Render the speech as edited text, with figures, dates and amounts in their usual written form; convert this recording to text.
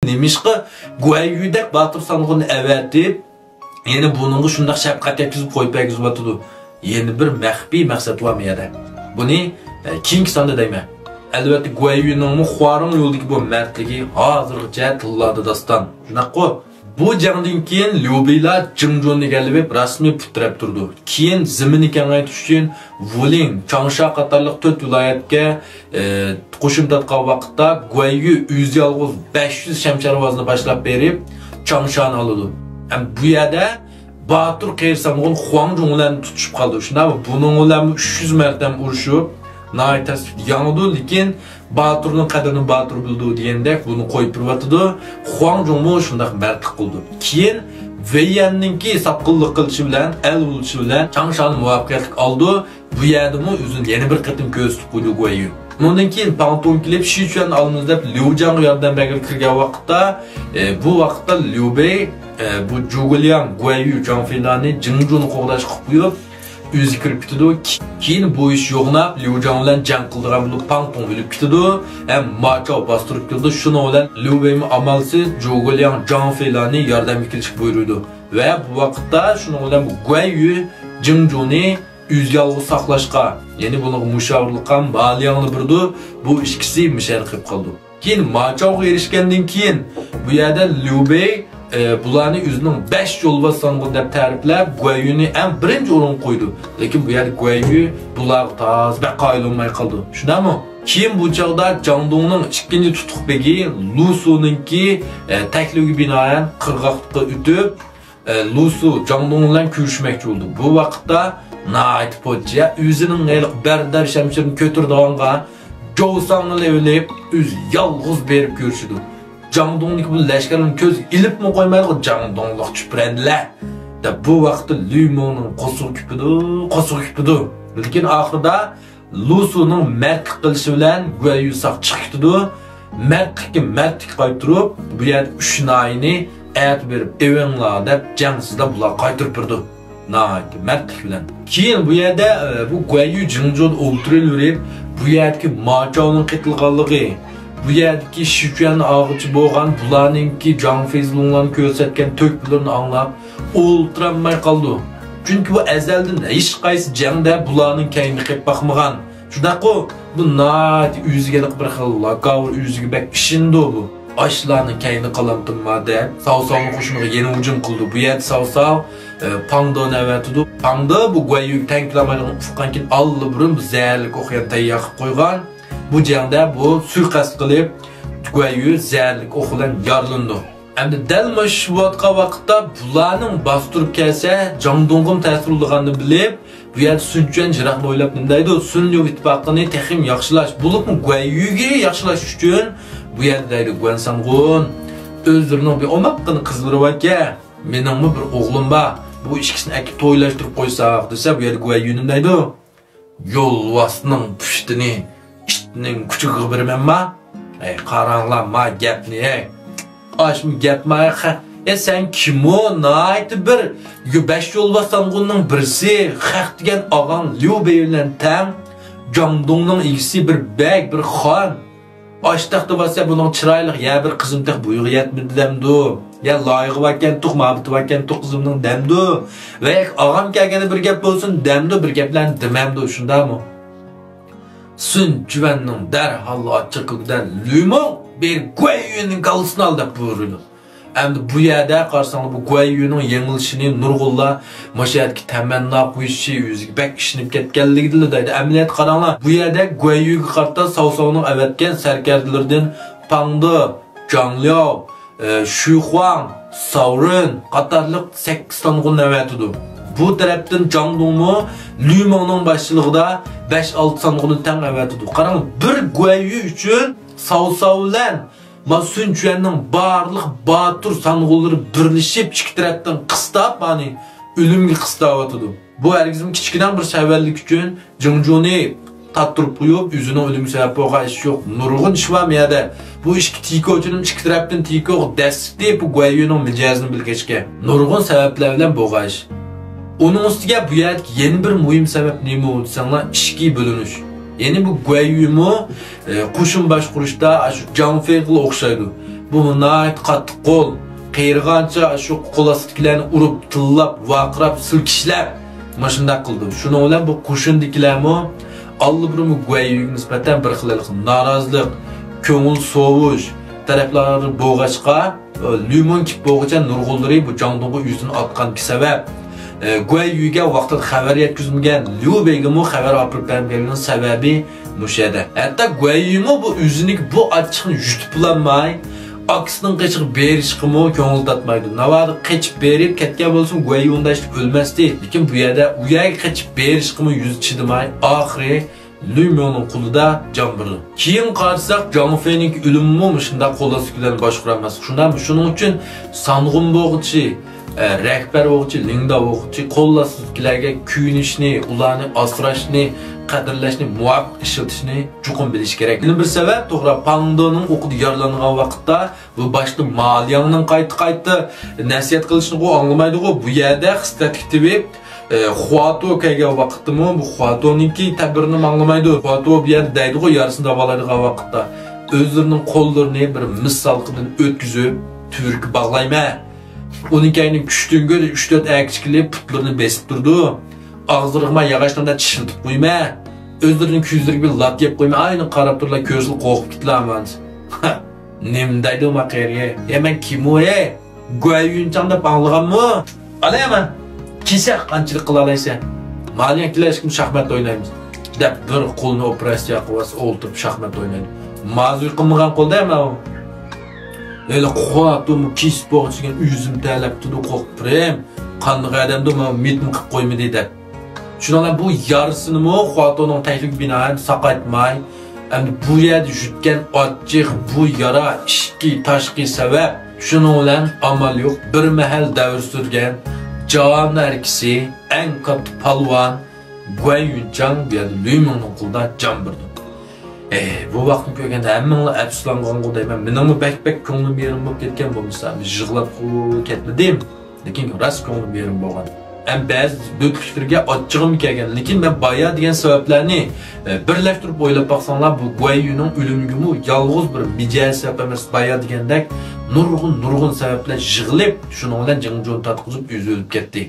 Nemişqa Guayyudek Batur sanğını əvətib, yəni bununla şundaq şəfqət yetkizib qoyub əgizbatıdı. Yeni bir məxfi məqsəd var mı yada? Bunu keyingi sanda deyman. Əlbəttə Guayyu'nun xuarın yoldakı bu mərtligi hazırgacha tilladı dastan. Şunaqqa bu jangdan keyin Liu Beilar Jingzhou'ni gəlib rasmiy putrab turdi. Keyin zimini kengaytish uchun Wulin, Changsha qatorliq 4 viloyatga qo'shin tatgan vaqtda Guayyu o'z yolg'iz 500 shamsharvozni boshlab berib Changshani oldi. Bu yerda Batur Qeyrsang'un Huangjong bilan tutishib qoldi. Shunda buning bilan 300 marta urushib naytas yanıdı, lekin Batur'un qadrini Batur bildi degandek bunu qo'yib turibdi. Huangjong mu shunday mardlik qildi. Keyin Weiyanninki sapqillik qilishi bilan, el bo'lishi bilan Changshani muvaffaqiyatli oldi. Bu yerda mu o'zini yana bir qatim ko'rsatib qo'ydi Guayyu. Bundan keyin Pangtong kelib Shichuan olamiz deb Liu Zhang yordam berib kirgan vaqtda, bu vaqtda Liu Bei bu Zhuge Guayyu Zhangfei'ni Jingzhou'ni qo'g'dash qilib qo'yib o'zi kirib ketdi. Keyin bu ish yo'qnab Liu Zhang bilan jang qildigan bo'lib Pangtong o'lib ketdi. Ham Ma Chao bostirib keldi. Shuni bilan Liu Bei amalsiz Zhuge Zhangfei'ni yordamga kelishga buyurdi. Va bu vaqtda shuni bilan Guayyu Jingzhou'ni o'z yolg'iz saqlashga, ya'ni buni mushavirlikqa Maliangni birdi. Bu ikkisi mishar qilib qoldi. Keyin Ma Chao'ga erishgandan keyin bu yerda Liu Bei bularni o'zining 5 yo'lbos sanğını deb ta'riflab Guayyu'ni ham birinchi o'rin qo'ydi. Lekin bu yerda Guayyu bular taz va qoyilmay qoldi. Shundami? Keyin bu chaqda Jangdongning ikkinchi tutuqbegi Lu Su'ninki taklifiga binoan qirg'oqqa o'tib, Lu Su Jangdong bilan ko'rishmoqchi bo'ldi. Bu vaqtda Nait Pochya o'zining bardar shamshirini ko'tirdiganga Jousangni o'lib, o'z yolg'iz berib ko'rishdi. Jangdong'ning bu lashkarning ko'z ilib mi qo'ymaydi, Jangdong'liq chuprandilar. Da bu vaqtda Liu Mengning qo'suq kipidi. Lekin oxirida Lu Su'ning mardlik qilishi bilan Guayyu saq chiqdi. Mardlik qaytirib, bu yer 3 nayni ayt berib, "Evenglar" deb jangsizda bular qaytirib turdi. Mardlik bilan. Keyin bu yerda bu Guayyu Jingzhou'da o'ltirilib, bu yerdagi Ma Chao'ning qitilganligi, bu yerdagi Shichuan ağıcı bo'lgan bularninki Zhang Feizlonglarni ko'rsatgan to'kpilarni anglab o'ltiramay qoldi. Chunki bu azaldan hech qaysi jangda bularning kayni qilib baxmagan. Shundaqo bu nati o'ziga bir xil lakavr o'ziga bak ishindi bu. Ashlarning kayni qalamtinma deb Saosangni qo'shiniga yana hujum qildi. Bu yerda Saosang Pangdoni avatidi. Pangda bu Guayyu tanklamaydigan ufqdan keyin allburun bu zaharlik o'qyan tayyor qilib qo'ygan. Bu jangda bu suiqasd qilib Guayyu zaharlik o'q bilan yaralandi. Endi dal shu vaqtda bularning bostirib kelsa Jangdong'im ta'sirlanganini bilib, bu yerda Sunchuan jiraqni o'ylab nindaydi? Sunyo ittifoqini texim yaxshilash bo'lib Guayyuga yaxshilash uchun bu yerda deydi Guansang'un o'zlarining bir omaqqini qizlari aka, meningmi bir o'g'lim bor. Bu ikkisini akib to'ylashtirib qo'ysak desa, bu yerda Guayyu nindaydi? Yo'lvasning pushtini itning kuchiga bermanma. Qaranglar ma gapni, Aşmı gapma. Sen kim o? Naiti bir 5 yo'lbos sanğının birisi haq degan ağam Liu Bei bilan tang Jangdong'ning egisi bir bek, bir xon. Aştaqda bo'lsa buning chiroyli ya bir qizimdek buyruq yetmidi demdi. Ya loyiqi vakan tuq, mabiti vakan tuq qizimning demdi. Va ağam kelganda bir gap bo'lsin demdi, bir gaplarni demamdi, shundami? Sunchuanning darhol ochiqligidan Liu Meng bir Guayyu'ning qalısını aldab buyurdu. Endi bu yerda qarasanglar bu Guayyu'ning yengilishini nurg'unlar mashayatga tamanno qo'yishi o'ziga bak ishinib ketganligini deydi. Amaliyat qaranglar, bu yerda Guayyu'ga qarata Saosangning avatgan sarkardalardan Pangde, Zhang Liao, Xu Huang, Sauren qatorliq 8 tong'un avatidi. Bu tarafdan Jangdong'mu Liu Mengning boshchiligida 5-6 tong'uni tang avatidi. Qarang, bir Guayyu uchun Saosang ma Sunchuanning barliq Batur sanğulları birleşip ikki tarafdan qistab, ma'ni o'limga qistavatidi. Bu hargizim kichkina bir savallik uchun Jingzhou'ni tattirib qo'yib, o'zining o'limi sabab bo'lgan ish yo'q. Nurg'un ish var bu yerda. Bu ikki tikochining ikki tarafdan tiko dasti bu Guayyu'ning mijozini bilgachga. Nurg'un sabablar bilan bo'lgan ish. Onun ustiga bu yerdagi yana bir muhim sabab nima bo'lsa, ishga bo'linish. Yani bu Guayyu'mu qo'shin boshqurishda shu Zhang Fei'ga o'xshaydi. Bunu nait qattiq qo'l, qiyirgancha shu qo'lasidagilarni urib, tillab, vaqirab, silkishlab mana shunday qildi. Shuning bilan bu qo'shindikilarmi allabirmi Guayuga nisbatan bir xil norozilik, ko'ngil sovush taraflari bo'g'achqa limon kip bo'g'icha nurg'unlari bu Jangdong'ga yuzini otganki sabab Guayuga vaqtida xabar yetkazmagan Liu Beigimi xabar olib berganning sababi mushada. Hatta Guayuga bu o'zining bu achchiqni yutib bulanmay aksinin qechiq berishqimi ko'ngil tatmaydi. Navada qechib berib ketgan bo'lsin Guayu unda ishib o'lmasdi. Lekin bu yerda u yerga qechib berishqimi yuz chidamay oxiri Lumonning qo'lida jon berdi. Keyin qarasak Zhang Feining o'limi shunda qo'llasidan boshqaramaz. Shuning uchun Sang'un bo'g'ichi, rahbar bo'g'ichi, Lingda bo'g'ichi qo'llasizlarga kuyinishni, ularni asrashni, qadrlashni, muvaffaq ishlatishni chuqur bilish kerak. Yana bir sabab to'g'ri Pangdoning o'qida yaralangan vaqtda bu boshda Maliyangning qayta nasihat qilishini anglamaydi-ku. Bu yerda xistatib Xuato kelgan vaqtimi bu Xuato'ningki tabirini anglamaydi. Xuato bu yerda deydi-ku yarısını davolaydigan vaqtda o'zlarining qo'llarini bir misol qilib o'tkazib, turk bog'layma. Uning kayni kuchdan ko'ra 3-4 akchikilib putlarini besib turdi. Ağzırıqma yağaçlarında çişiltip qo'yma. O'zlarining ko'zlariga bir lat yeb qo'yma. Ayni qarab turlar ko'zli qo'rqib ketlaman. Nim deydi maqariya. Men kim o? Guayunchang deb anglaganmi? Alayman. Kesa qanchalik qila olaysan? Maliyan kelishkim shaxmat o'ynaymiz. Deb bir qo'lni operatsiya qilib o'ltirib shaxmat o'ynaydi. Ma'zur qilmagan qo'lda ham u. Elə qo'atimi kis bo'g'chigan o'zim talab turdi qo'rqib. Qanday odamda metin qilib qo'ymadi deb. Shuningdek bu yarısını Xuato'ning taklif binoan saqaytmay, endi bu yerda yutgan ochiq bu yara ishki tashqi sabab shuning bilan amal yo'q. Bir mahal davr surgan Jon arkisi eng katta palvon Guayuchang bu yerda Lumonning qo'lida jon berdi. Bu vaqtni ko'rganda hammalar afsuslangan deyman. Menimi bak ko'nglim yerim bo'lib ketgan bo'lsa, yig'lab ketmadim. Lekin rast ko'nglim yerim bo'lgan. Ba'zi döküşlerge açığım kelgan. Lekin ben baya degan sabablarni birlashtirib o'ylab baqsanglar bu Guayuning o'limiga yolg'iz bir mijoz sabab emas, baya degandek nurg'un sabablar yig'ilib, shuning bilan jingjon tatqizib o'zi o'lib ketdi.